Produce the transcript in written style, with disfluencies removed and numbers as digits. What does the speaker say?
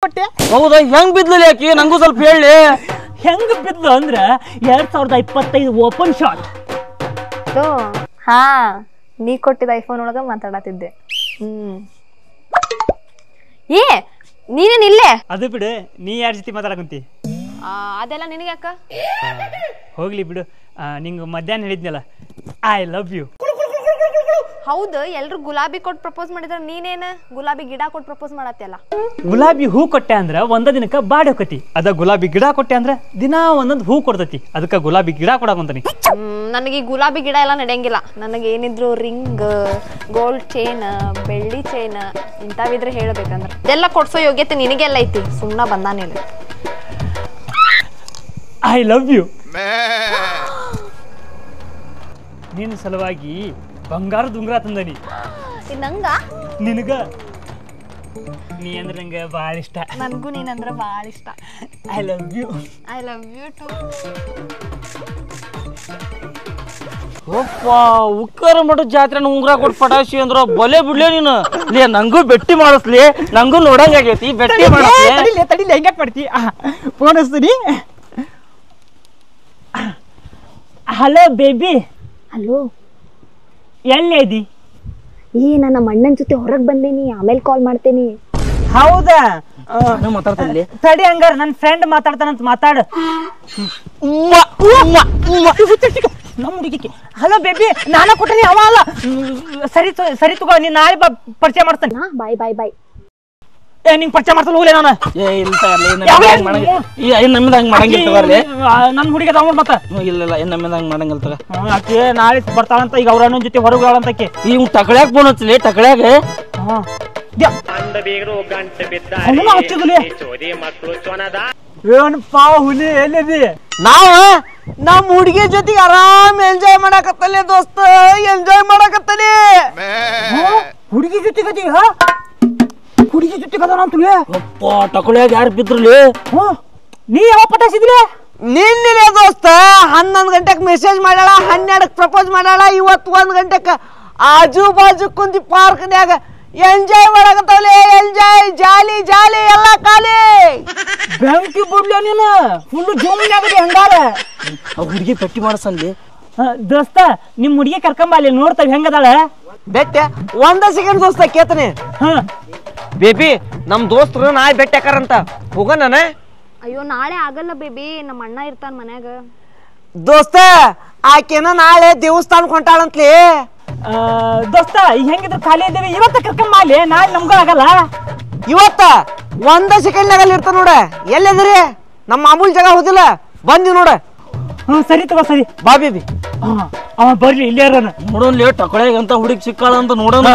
ಕೊಟ್ಟೆ. ಹೌದಾ? ಹೆಂಗ್ ಬಿದ್ಲಲ್ಲಿ ಆಕಿ ನಂಗೂ ಸ್ವಲ್ಪ ಹೇಳಿ. ಹೆಂಗ್ ಬಿದ್ಲು ಅಂದ್ರ 2025 ಓಪನ್ ಶಾಟ್. ಹಾ, ನೀ ಕೊಟ್ಟಿದ್ದ ಐಫೋನ್ ಒಳಗ ಮಾತಾಡತ್ತಿದ್ದೆ. ಏ ನೀನೇನ್ ಇಲ್ಲೇ? ಅದು ಬಿಡು, ನೀ ಯಾರ ಜೊತೆ ಮಾತಾಡಕಂತಿ? ಅದೆಲ್ಲ ನಿನಗೆ ಯಾಕ? ಹೋಗ್ಲಿ ಬಿಡು. ನಿಂಗೆ ಮಧ್ಯಾಹ್ನ ಹೇಳಿದ್ನಲ್ಲ, ಐ ಲವ್ ಯು. ಹೌದು, ಎಲ್ರು ಗುಲಾಬಿ ಕೊಟ್ಟು ಪ್ರಪೋಸ್ ಮಾಡಿದ್ರ ನೀನೇನ ಗುಲಾಬಿ ಗಿಡ ಕೊಟ್ಟು ಪ್ರಪೋಸ್ ಮಾಡತ್ತಿಯಲ್ಲ? ಗುಲಾಬಿ ಹೂ ಕೊಟ್ಟೆ ಅಂದ್ರ ಒಂದ ದಿನಕ್ಕ ಬಾಡಿ ಹೋಕತಿ. ಅದ ಗುಲಾಬಿ ಗಿಡ ಕೊಟ್ಟೆ ಅಂದ್ರ ದಿನಾ ಒಂದೊಂದು ಹೂ ಕೊಡ್ತತಿ. ಅದಕ್ಕ ಗುಲಾಬಿ ಗಿಡ ಕೊಡಾಕಂತಾನಿ. ನನಗೆ ಗುಲಾಬಿ ಗಿಡ ಎಲ್ಲ ನಡೆಯಂಗಿಲ್ಲ. ನನಗೆ ಏನಿದ್ರು ರಿಂಗ್, ಗೋಲ್ಡ್ ಚೈನ್, ಬೆಳ್ಳಿ ಚೈನ್ ಇಂಥವಿದ್ರೆ ಹೇಳ್ಬೇಕಂದ್ರ ಇದೆಲ್ಲ ಕೊಡ್ಸೋ ಯೋಗ್ಯತೆ ನಿನಗೆಲ್ಲ ಐತಿ. ಸುಮ್ಮನೆ ಬಂದಾನೇನು. I love you. ನಿನ್ನ ಸಲುವಾಗಿ ಬಂಗಾರದ ಉಂಗುರ ತಂದನಿ. ನಂಗ? ನಿನಗ? ನೀ ಅಂದ್ರೆ ನಂಗೆ ಭಾಳ ಇಷ್ಟ. ನನಗೂ ನೀನಂದ್ರೆ ಭಾಳ ಇಷ್ಟ. I love you. I love you too. ಒಪ್ಪ ಉಕ್ಕಾರ ಮಠ ಜಾತ್ರೆ ಉಂಗುರ ಕೊಟ್ಟು ಪಟಾಶಿ ಅಂದ್ರ ಬಲೆ ಬಿಡ್ಲೇ ನೀನು. ಲೇ ನಂಗೂ ಬೆಟ್ಟಿ ಮಾಡಿಸ್ಲಿ, ನಂಗೂ ನೋಡಂಗಾಗೈತಿ. ಬೆಟ್ಟಿ ಮಾಡಿಸ್ಲಿ. ತಡಿಲಿ, ಹೆಂಗ್ಯಾಕ್ ಮಾಡ್ತಿ? ಫೋನ್ ಹಚ್ತೀನಿ. Hello baby. ಹಲೋ, ಎಲ್ಲಿ ಇದಿ? ನನ್ನ ಅಣ್ಣನ ಜೊತೆ ಹೊರಗೆ ಬಂದೇನಿ, ಆಮೇಲೆ ಕಾಲ್ ಮಾಡ್ತೇನಿ. ಹೌದಾ? ಮಾತಾಡ್ತೀನಿ. ತಡಿ ಹಂಗಾರ, ನನ್ನ ಫ್ರೆಂಡ್ ಮಾತಾಡ್ತಾನಂತ ಮಾತಾಡು. ನಮ್ಮ ಹುಡುಗಿಗೆ ಹಲೋ ಬೇಬಿ, ನಾನ ಕೊಟ್ಟನಿ, ಅವ ಅಲ್ಲ. ಸರಿ ತಗೋ, ನೀನ್ ನಾಳೆ ಪರಿಚಯ ಮಾಡ್ತಾನೆ. ಬಾಯ್ ಬಾಯ್ ಬಾಯ್. ನಿಂಗೆ ಪರಿಚಯ ಮಾಡ್ಸಲ್ಲ ಹೋಗ್ಲಿ ನಾನು. ನಮ್ಮಿಂದ ಹಂಗೆ ಮಾಡಂಗಿಲ್ಲ ತಗೋರ್ಲಿ. ನನ್ನ ಹುಡುಗಿ ತಗೊಂಡ್ ಮತ್ತ ಇಲ್ಲ ನಮ್ಮಿಂದ ಹಂಗೆ ಮಾಡಂಗಿಲ್ಲ ತಗ. ಆಕೆ ನಾಳೆ ಬರ್ತಾಳಂತ. ಈಗ ಅವ್ರ ಅಣ್ಣನ ಜೊತೆ ಹೊರಗೆ ಹೇಳಂತಕ್ಕೆ. ಈಗ ಟಕಳ್ಯಾಗ ಫೋನ್ ಹಚ್ಚಲಿ. ಟಕಳ್ಯಾಗ ಏನಪ್ಪಾ ಹುಲಿ, ಎಲ್ಲಿದಿ? ನಾವ ನಮ್ಮ ಹುಡುಗಿ ಜೊತೆಗೆ ಆರಾಮ್ ಎಂಜಾಯ್ ಮಾಡಕತ್ತಲೆ ದೋಸ್ತ. ಎಂಜಾಯ್ ಮಾಡಕತ್ತಲೆ. ಹುಡುಗಿ ಜೊತೆಗತಿ? ಹುಡುಗಿ ಜೊತೆಗೆ ಅದ ಅಂತಲೇ? ಅಪ್ಪ ಟಕಳ್ಯಾಗ ಯಾರು ಬಿದ್ರಲಿ? ನೀ ಯಾವ ಪಟಾಯಿಸಿದ್ರಿ? ನಿನ್ನೆ ದೋಸ್ತ 11 ಗಂಟೆಗೆ ಮೆಸೇಜ್ ಮಾಡ್ಯಾಳ, 12ಕ್ಕೆ ಪ್ರಪೋಸ್ ಮಾಡ್ಯಾಳ. ಇವತ್ತು 1 ಗಂಟೆಗೆ ಆಜು ಬಾಜು ಕುಂತಿ ಪಾರ್ಕ್ನ್ಯಾಗ ಎಂಜಾಯ್ ಮಾಡಕತ್ತವಲೆ. ಎಂಜಾಯ್, ಜಾಲಿ ಜಾಲಿ ಎಲ್ಲ ಖಾಲಿ. ಬೆಂಕಿ ಬಿಡ್ಲ ನೀನು. ಫುಲ್ ಜೋಮ್ನಾಗದಿ ಹಂಗಾರ. ಹುಡುಗಿ ಪಟ್ಟಿ ಮಾಡಸನ್ಲಿ. ದೋಸ್ತ, ನಿಮ್ ಹುಡುಗಿ ಕರ್ಕೊಂಬ, ಅಲ್ಲಿ ನೋಡ್ತಾವ ಹೆಂಗದಾಳ. ಬೆಟ್ಟೆ 1 ಸೆಕೆಂಡ್ ದೋಸ್ತ ಕೇತನೆ. ಬೇಬಿ, ನಮ್ ದೋಸ್ತರು ನಾಳೆ ಬೆಟ್ಟ ಹಾಕಾರಂತ, ಹೋಗೋಣ? ಅಯ್ಯೋ ನಾಳೆ ಆಗಲ್ಲ ಬೇಬಿ, ನಮ್ಮ ಅಣ್ಣ ಇರ್ತಾನ ಮನ್ಯಾಗ. ದೋಸ್ತ ಆಕೆನ ನಾಳೆ ದೇವಸ್ಥಾನಕ್ಕೆ ಹೊಂಟಾಳಂತ್ಲಿ. ದೋಸ್ತ ಹೆಂಗಿದ್ರು ಖಾಲಿ ಇದ್ದೀವಿ, ಇವತ್ತ ಕರ್ಕೊಂಬ ಅಲ್ಲಿ. ನಾಳೆ ನಮ್ಗೂ ಆಗಲ್ಲ. ಇವತ್ತ 1 ಸೆಕೆಂಡ್ನಾಗ ಅಲ್ಲಿ ಇರ್ತಾನ ನೋಡ. ಎಲ್ಲಿದ್ರಿ? ನಮ್ಮ ಮಾಮೂಲ್ ಜಾಗ ಹೋದಿಲ್ಲ, ಬಂದಿ ನೋಡ. ಸರಿ ತಗೋ, ಸರಿ ಬಾ ಬೇಬಿ. ಅವ ಬರ್ಲಿ, ಇಲ್ಲೇ ಇರೋಣ. ನೋಡೋನ್ ಲೇಟ್ ಟಕಳ್ಯಾಗ ಅಂತ ಹುಡುಗಿ ಸಿಕ್ಕಾಳ ಅಂತ ನೋಡೋಣ.